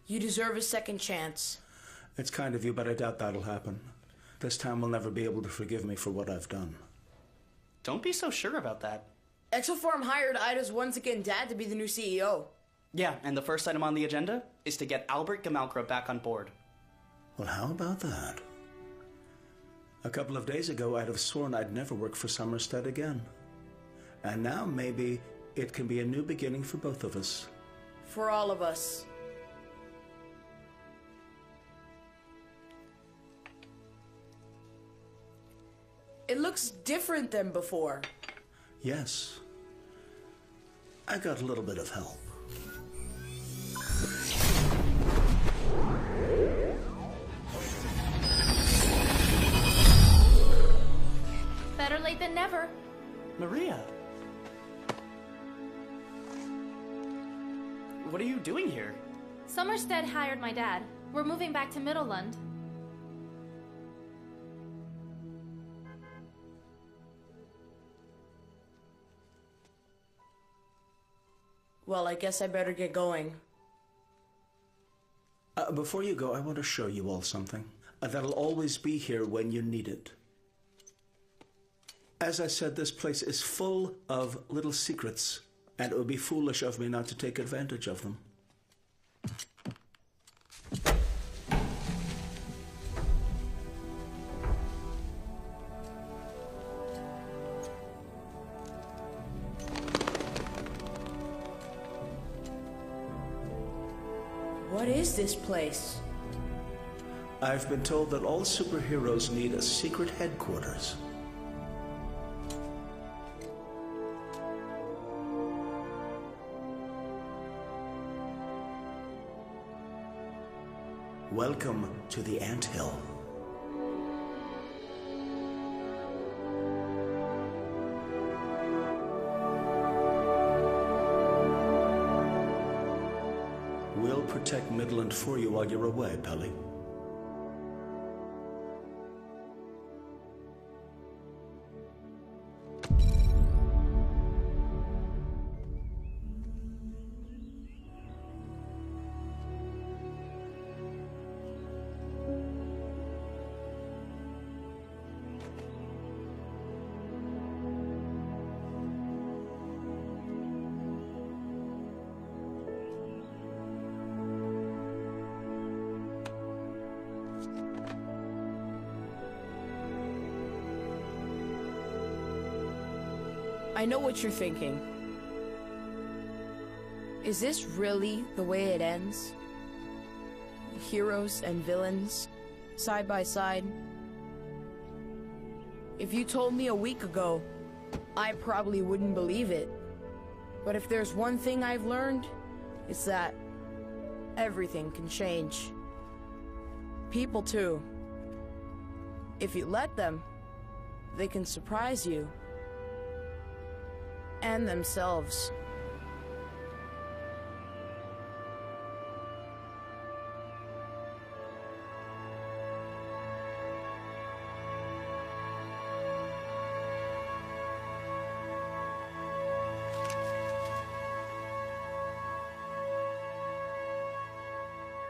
You deserve a second chance. It's kind of you, but I doubt that'll happen. This town will never be able to forgive me for what I've done. Don't be so sure about that. Exofarm hired Ida's once-again dad to be the new CEO. Yeah, and the first item on the agenda is to get Albert Gamalkra back on board. Well, how about that? A couple of days ago, I'd have sworn I'd never work for Somerstead again. And now, maybe, it can be a new beginning for both of us. For all of us. It looks different than before. Yes. I got a little bit of help. Better late than never. Maria. What are you doing here? Somerstead hired my dad. We're moving back to Middleland. Well, I guess I better get going. Before you go, I want to show you all something that'll always be here when you need it. As I said, this place is full of little secrets, and it would be foolish of me not to take advantage of them. What is this place? I've been told that all superheroes need a secret headquarters. Welcome to the Anthill. We'll protect Midland for you while you're away, Pelly. I know what you're thinking. Is this really the way it ends? Heroes and villains, side by side? If you told me a week ago, I probably wouldn't believe it. But if there's one thing I've learned, it's that everything can change. People too. If you let them, they can surprise you. And themselves.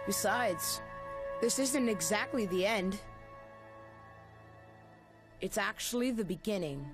Besides, this isn't exactly the end. It's actually the beginning.